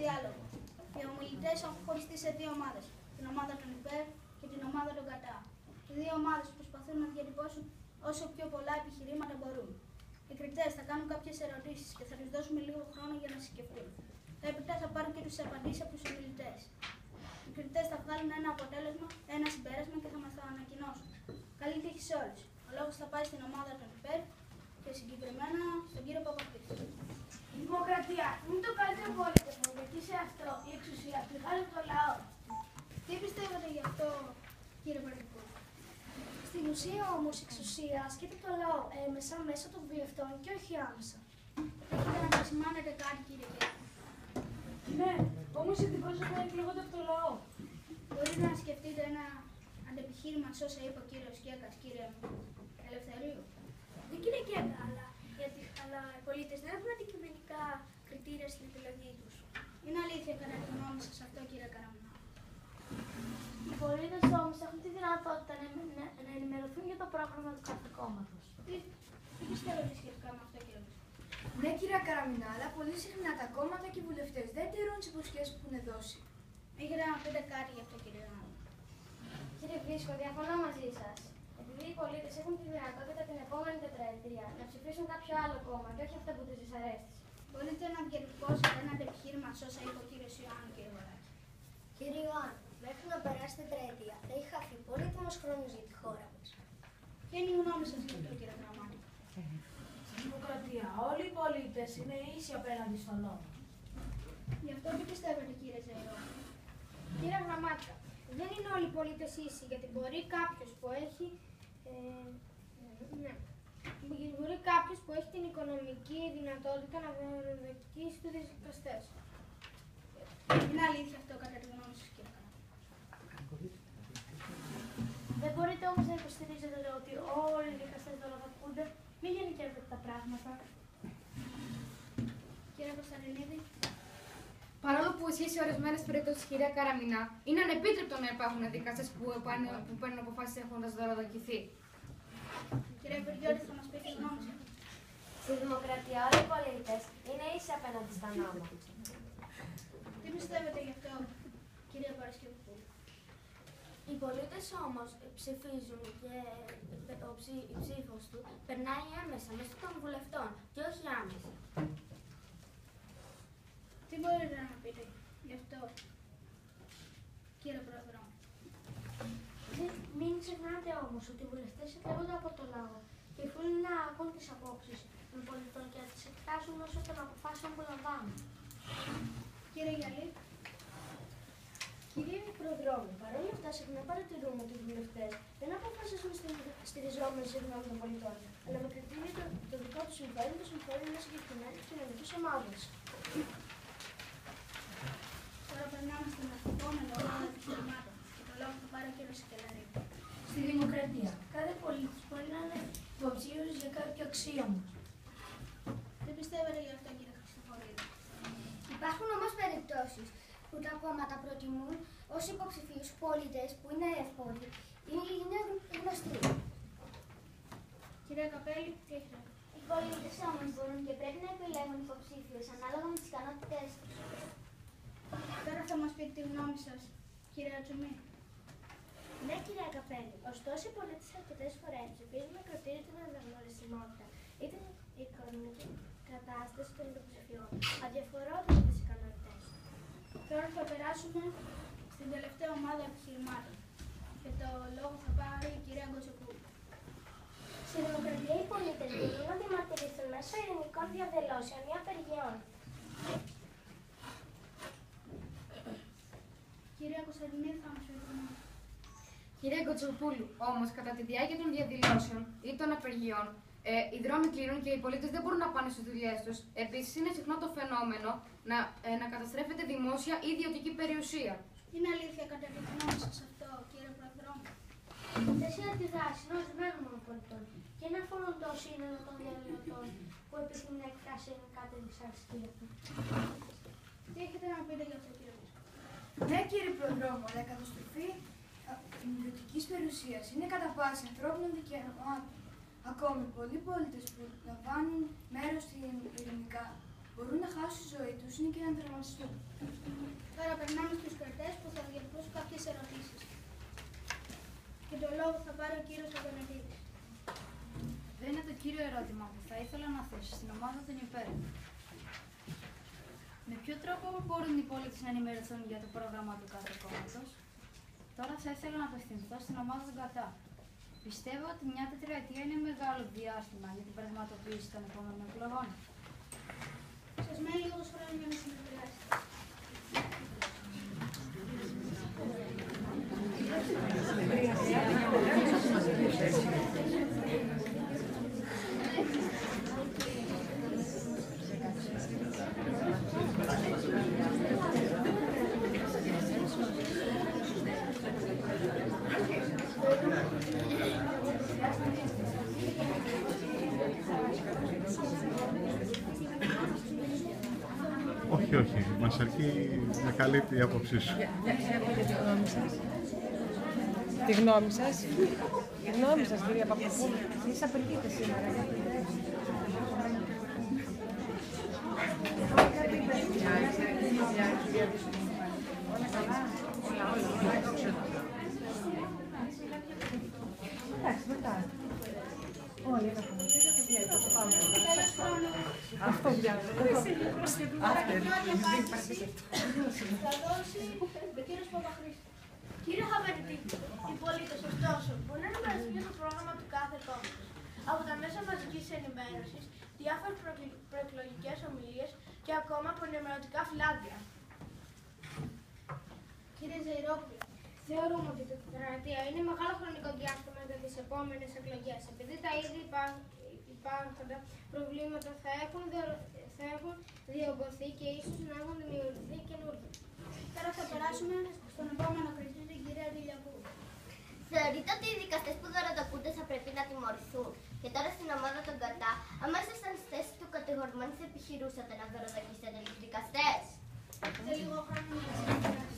διάλογο. Οι ομιλητές έχουν χωριστεί σε δύο ομάδες, την ομάδα των υπέρ και την ομάδα των κατά. Οι δύο ομάδες προσπαθούν να διατυπώσουν όσο πιο πολλά επιχειρήματα μπορούν. Οι κριτές θα κάνουν κάποιες ερωτήσεις και θα τους δώσουμε λίγο χρόνο για να σκεφτούν. Έπειτα θα πάρουν και τις απαντήσεις από τους ομιλητές. Οι κριτές θα βγάλουν ένα αποτέλεσμα, ένα συμπέρασμα και θα μας το ανακοινώσουν. Καλή τύχη σε όλους. Ο λόγος θα πάει στην ομάδα των υπέρ και συγκεκριμένα στον κύριο Παπαπίδη. Η δημοκρατία είναι το καλύτερο πολίτευμα, γιατί σε αυτό η εξουσία πληγάζει το λαό. Τι πιστεύετε γι' αυτό, κύριε Παπαπίδη? Στην ουσία όμως η εξουσία ασκείται το λαό έμεσα μέσω των βουλευτών και όχι άμεσα. Έχετε να επισημάνετε κάτι, κύριε Κέκκα? Ναι, όμως οι αντιπρόσωποι εκλέγονται από το λαό. Μπορείτε να σκεφτείτε ένα αντεπιχείρημα σε όσα είπε ο κύριος Κέκας, κύριε Ελευθερίου? Δεν κύριε Κέκα, αλλά οι πολίτες δεν έχουν αντικειμενικά κριτήρια στην επιλογή τους. Είναι αλήθεια κατά τη γνώμη σας αυτό, κύριε Καραμινά? Οι πολίτες όμως έχουν τη δυνατότητα να ενημερωθούν για το πρόγραμμα του κάθε κόμματος. Τι πιστεύετε σχετικά με αυτό, κύριε? Ναι, κυρία Καραμινά, αλλά πολύ συχνά τα κόμματα και οι βουλευτές δεν τηρούν τις υποσχέσεις που έχουν δώσει. Έχετε να πείτε κάτι γι' αυτό, κύριε Ράνο? Κύριε Βρίσκο, διαφωνώ μαζί σας. Επειδή οι πολίτες έχουν τη δυνατότητα την επόμενη τετραετία να ψηφίσουν κάποιο άλλο κόμμα και όχι αυτό που τους δυσαρέστησε. Μπορείτε να διατυπώσετε ένα αντεπιχείρημα σε όσα είπε ο κύριος Ιωάννου, κύριε Βαράκη? Κύριε Ιωάννου, μέχρι να περάσει τετραετία θα έχει χαθεί πολύτιμος χρόνος για τη χώρα μας. Ποια είναι η γνώμη σας γι' αυτό, κύριε Γραμμάτη? Στη δημοκρατία όλοι οι πολίτες είναι ίσοι απέναντι στον νόμο. Γι' αυτό τι πιστεύετε, κύριε Ζεϊρό? Κύριε Γραμμάτικα, δεν είναι όλοι οι πολίτες ίσοι, γιατί μπορεί κάποιος που έχει την οικονομική δυνατότητα να διεκδικήσει τους δικαστές. Είναι αλήθεια αυτό κατά τη γνώμη σας, κύριε Καραμάτη? Δεν μπορείτε όμως να υποστηρίζετε ότι όλοι οι δικαστές δωροδοκούνται. Μην γενικεύετε τα πράγματα. Κύριε Κωνσταντινίδη? Παρόλο που ισχύει σε ορισμένες περιπτώσεις, κυρία Καραμινά, είναι ανεπίτρεπτο να υπάρχουν δικαστές που παίρνουν αποφάσεις έχοντας δωροδοκηθεί. Κύριε Υπουργιώτη, θα μας πείτε τη γνώμη σας? Στη δημοκρατία όλοι οι πολίτες είναι ίσοι απέναντι στα νόμια. Τι πιστεύετε γι' αυτό, κύριε Παρασκευοπούλου? Οι πολίτες όμως ψηφίζουν και η ψήφος του περνάει έμεσα μέσω των βουλευτών και όχι άμεσα. Τι μπορείτε να πείτε γι' αυτό, κύριε Πρόεδρο? Μην ξεχνάτε όμως ότι οι βουλευτές εκλέγονται από το λαό και οφείλουν να ακούν τις απόψεις των πολιτών και να τις εκτάσουν όσο των αποφάσεων που λαμβάνουν. Κύριε Γιαλή? Κύριε Προδρόμου, παρόλα αυτά συχνά παρατηρούμε ότι οι βουλευτές δεν αποφασίζουν στηριζόμενοι σε γνώμη των πολιτών, αλλά με κριτήρια το δικό του συμφέρον, το συμφέρον μιας συγκεκριμένης κοινωνικής ομάδας. Τώρα περνάμε στην επόμενη ομάδα επιχειρημάτων και το λόγο θα πάρει ο κύριος Σικελαρίου. Στη δημοκρατία, κάθε πολίτης μπορεί να είναι υποψήφιος για κάποιο αξίωμα. Τι πιστεύετε γι' αυτό, κύριε Χριστοφορίδη? Υπάρχουν όμως περιπτώσεις που τα κόμματα προτιμούν ως υποψηφίους πολίτες που είναι εύποροι ή είναι γνωστοί. Κύριε Καπέλη, τι έχετε? Οι πολίτες όμως μπορούν και πρέπει να επιλέγουν υποψήφιους ανάλογα με τις ικανότητές τους. Τώρα θα μας πείτε τη γνώμη σας, κύριε Ατσουμή. Ναι, κυρία Καπέλη, ωστόσο οι πολίτες αρκετές φορές ψηφίζουν με κριτήρια την αναγνωρισιμότητα ή την οικονομική κατάσταση των υποψηφιών, αδιαφορώντας τις ικανότητες. Τώρα θα περάσουμε στην τελευταία ομάδα επιχειρημάτων και το λόγο θα πάρει η κυρία Γκοτσοπούλου. Στη δημοκρατία οι πολίτες μπορούν να διαμαρτυρηθούν μέσω ειρηνικών διαδηλώσεων ή απεργιών. Κυρία Κωνσταντινίδη, θα μας πείτε τη γνώμη σας? Κυρία Γκοτσοπούλου, όμως κατά τη διάρκεια των διαδηλώσεων ή των απεργιών, οι δρόμοι κλείνουν και οι πολίτες δεν μπορούν να πάνε στις δουλειές τους. Επίσης, είναι συχνό το φαινόμενο να καταστρέφεται δημόσια ή ιδιωτική περιουσία. Είναι αλήθεια κατά τη γνώμη σας αυτό, κύριε Πρόεδρο? Αυτές οι αντιδράσεις είναι ορισμένων πολιτών και δεν αφορούν το σύνολο των διαδηλωτών που επιθυμούν να εκφράσουν κάτι δυσαρέσκεια του. Τι έχετε να πείτε γι' αυτό, κύριε Βρίσκο? Ναι, κύριε Προδρόμο, αλλά η καταστροφή ιδιωτικής περιουσίας είναι κατά βάση ανθρώπινων δικαιωμάτων. Ακόμη, πολλοί πολίτες που λαμβάνουν μέρος στην ειρηνικά Μπορούν να χάσουν τη ζωή τους ή και να τραυματιστούν. Τώρα περνάμε στους κρατές που θα διατυπώσουν κάποιες ερωτήσεις. Και το λόγο θα πάρει ο κύριος Αντωνετίδης. Δεν είναι το κύριο ερώτημα που θα ήθελα να θέσω στην ομάδα των υπέρων. Με ποιο τρόπο μπορούν οι πολίτες να ενημερωθούν για το πρόγραμμα του κάθε κόμματος? Τώρα θα ήθελα να απευθυνθώ στην ομάδα των κατά. Πιστεύω ότι μια τετραετία είναι μεγάλο διάστημα για την πραγματοποίηση των επόμενων εκλογών. Σας μένει λίγος χρόνος για να συνεδριάσετε. Όχι, μας αρκεί να καλύπτει η άποψή σου. Τη γνώμη σας. Τη γνώμη σας, κυρία Παπαδοπούλου. Εσείς απεργείτε σήμερα. Όλα καλά. Εντάξει, μετά. Όλοι ένα πούμε. Αυτό βιάζω. Θα δώσει ο κύριος Παπαχρήστος. Κύριε Χαβενιτή, οι πολίτες, ωστόσο, μπορούν να ενημερωθούν για το πρόγραμμα του κάθε κόμματος από τα μέσα μαζικής ενημέρωσης, διάφορες προεκλογικές ομιλίες και ακόμα από ενημερωτικά φυλάδια. Κύριε Ζεϊρόπουλο. Θεωρούμε ότι το τετραετία είναι μεγάλο χρονικό διάστημα για τις επόμενες εκλογές, επειδή τα ήδη υπάρχοντα προβλήματα θα έχουν διωγγωθεί και ίσως να έχουν δημιουργηθεί καινούργια. Τώρα θα περάσουμε στον επόμενο κριτή, την κυρία Δηλιακού. Θεωρείτε ότι οι δικαστές που δωροδοκούνται θα πρέπει να τιμωρηθούν? Και τώρα στην ομάδα των κατά, άμα ήσασταν στη θέση του κατηγορουμένου, θα επιχειρούσατε να δωροδοκίσετε τους δικαστές? Σε λίγο χρόνο να συνεδριάσετε.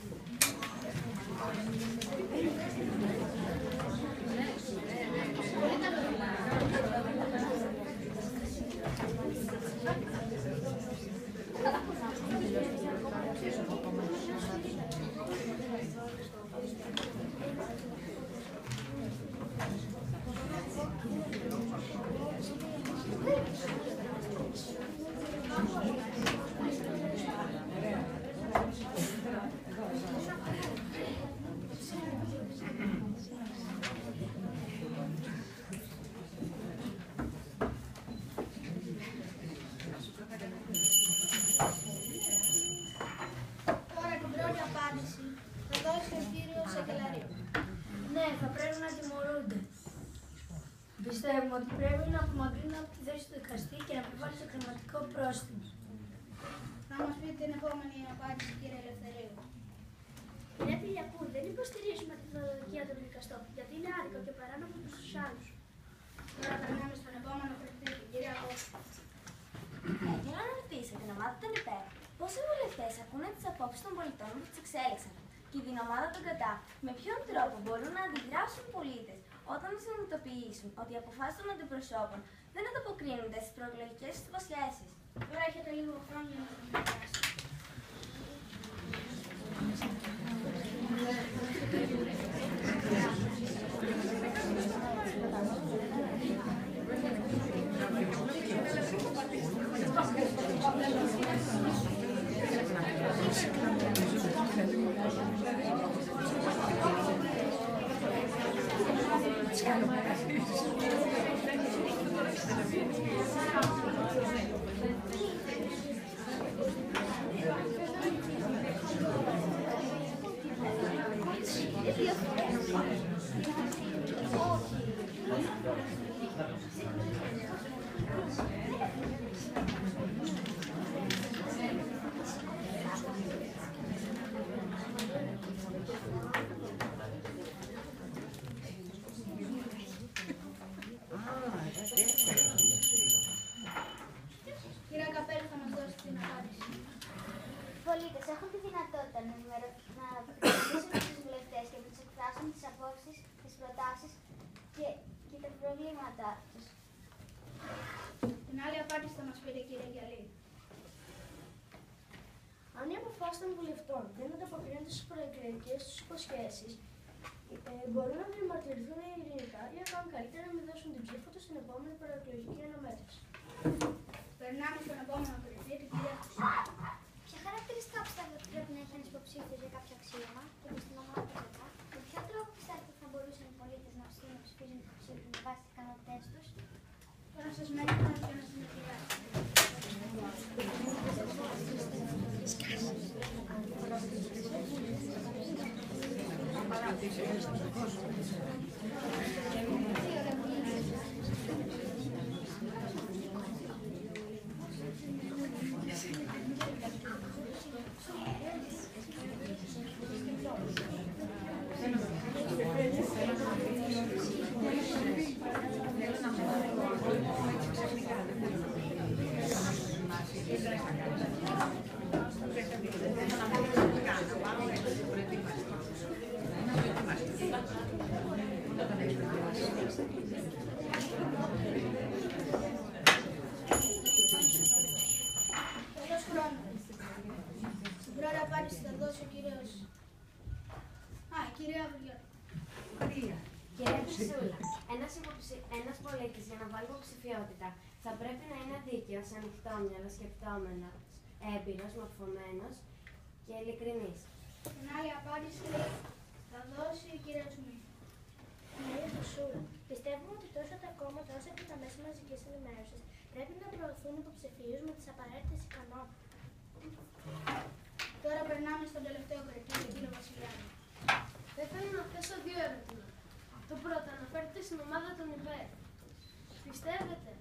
Τώρα την πρώτη απάντηση θα δώσει ο κύριος Σακελαρίου. Ναι, θα πρέπει να τιμωρούνται. Πιστεύουμε ότι πρέπει να απομακρύνουν από τη θέση του δικαστή και να επιβάλλουν σε χρηματικό πρόστιμο. Θα μας πει την επόμενη απάντηση, κύριε Ελευθερίου. Κύριε Δηλιακού, δεν υποστηρίζουμε τη δωροδοκία των δικαστών, γιατί είναι άδικο και παράνομο προς τους άλλους. Τώρα περνάμε στον επόμενο κριτή, την κυρία Κώστα. Θέλω να ρωτήσω την ομάδα των υπέρ. Πόσοι βουλευτές ακούνε τις απόψεις των πολιτών που τις εξέλιξαν? Και την ομάδα των κατά, με ποιον τρόπο μπορούν να αντιδράσουν οι πολίτες όταν συνειδητοποιήσουν ότι οι αποφάσεις των αντιπροσώπων δεν ανταποκρίνονται στις προεκλογικές υποσχέσεις? Τώρα έχετε λίγο χρόνο για να συνεδριάσετε. Κύριε Καπέλη, θα μας δώσει την απάντηση. Οι πολίτες έχουν τη δυνατότητα να μιλήσουν με τους βουλευτές και να τους εκφράσουν τις απόψεις, τις προτάσεις και τα προβλήματά τους. Την άλλη απάντηση θα μας πει η κυρία Γιαλή. αποφάσεις των βουλευτών δεν ανταποκρίνονται στις προεκλογικές τους υποσχέσεις, μπορούν να διαμαρτυρηθούν ειρηνικά ή ακόμη καλύτερα να μην δώσουν την ψήφο τους στην επόμενη προεκλογική αναμέτρηση. Περνάμε στον επόμενο κριτή, την κυρία Χρυσούλα. Ποια χαρακτηριστικά πιστεύετε ότι πρέπει να έχει ένας υποψήφιος για κάποιο αξίωμα και με στην ομάδα του ΚΑΤΑ? Με ποιο τρόπο πιστεύετε ότι θα μπορούσαν οι πολίτες να ψηφίζουν υποψήφιους με βάση τις ικανότητές τους? Τώρα σας μένει να και να συνεχίσετε. Τέλος χρόνου. Την πρώτη απάντηση θα δώσει ο κύριος... η κυρία Βουλιώτη. Κυρία Χρυσούλα, ένας πολίτης για να βάλει υποψηφιότητα θα πρέπει να είναι δίκαιος, ανοιχτόμυαλος, σκεπτόμενος, έμπειρος, μορφωμένος και ειλικρινής. Την άλλη απάντηση θα δώσει η κυρία Τσουμί. Κυρία Χρυσούλα, πιστεύουμε ότι τόσο τα κόμματα όσο και τα μέσα μαζικής ενημέρωσης πρέπει να προωθούν υποψηφίους με τις απαραίτητες ικανότητες. Τώρα περνάμε στον τελευταίο κριτή, τον κύριο Βασιλιάδη. Θα ήθελα να θέσω δύο ερωτήματα. Το πρώτο, αναφέρεται στην ομάδα των ΙΠΕ. Πιστεύετε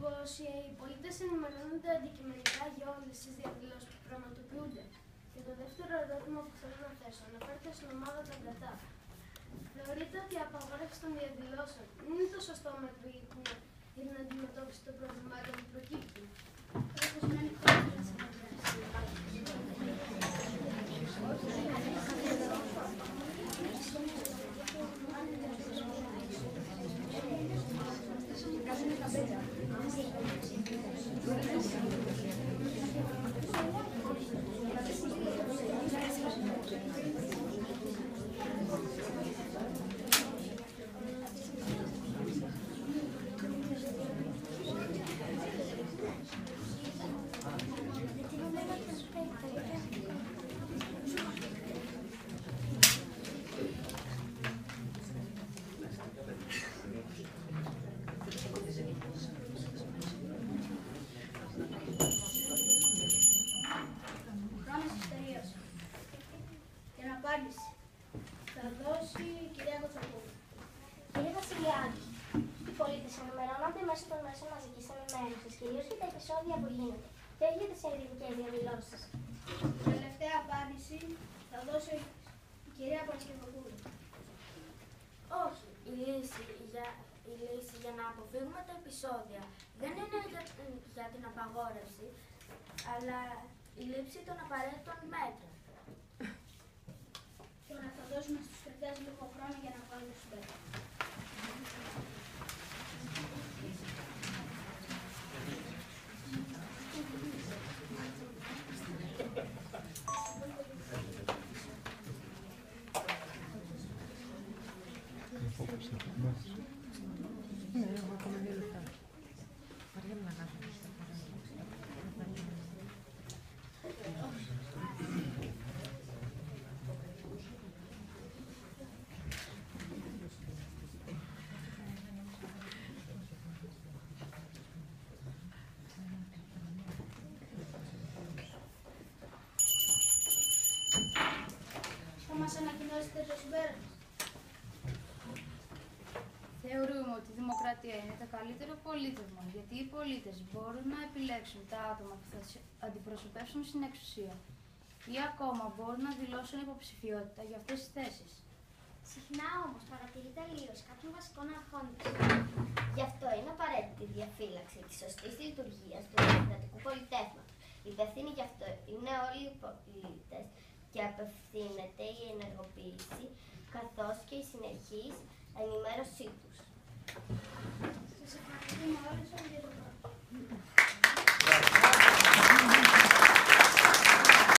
πως οι πολίτες ενημερώνονται αντικειμενικά για όλες τις διαδηλώσεις που πραγματοποιούνται? Και το δεύτερο ερώτημα που θέλω να θέσω αναφέρεται στην ομάδα των ΚΑΤΑ. Θεωρείτε ότι η απαγόρευση των διαδηλώσεων είναι το σωστό μέτρο για την αντιμετώπιση των προβλημάτων που προκύπτουν? Απάντηση θα δώσει η κυρία Κοτσοπούλου. Κύριε Βασιλιάδη, οι πολίτες ενημερώνονται μέσω των μέσων μαζικής ενημέρωσης, κυρίως για τα επεισόδια που γίνονται και όχι για τις ειρηνικές διαδηλώσεις. Τελευταία απάντηση θα δώσει η κυρία Παρασκευοπούλου. Όχι. Η λύση για να αποφύγουμε τα επεισόδια δεν είναι για την απαγόρευση, αλλά η λήψη των απαραίτητων μέτρων. Τώρα θα δώσουμε στους κριτές λίγο χρόνο για να βάλουν το συμπέρασμα. Ναι, έχω ακόμα 2 λεπτά. Βαριέμαι να κάνω. Θα μας ανακοινώσετε το συμπέρασμα. Θεωρούμε ότι η δημοκρατία είναι το καλύτερο πολίτευμα, γιατί οι πολίτες μπορούν να επιλέξουν τα άτομα που θα τους αντιπροσωπεύσουν στην εξουσία ή ακόμα μπορούν να δηλώσουν υποψηφιότητα για αυτές τις θέσεις. Συχνά όμως παρατηρείται αλλίωση κάποιων βασικών αρχών της. Γι' αυτό είναι απαραίτητη η διαφύλαξη της σωστής λειτουργίας του δημοκρατικού πολιτεύματος. Υπευθύνοι γι' αυτό είναι όλοι οι πολίτες και απευθύνεται η ενεργοποίηση καθώς και η συνεχής ενημέρωσή τους. Σας ευχαριστούμε όλους για το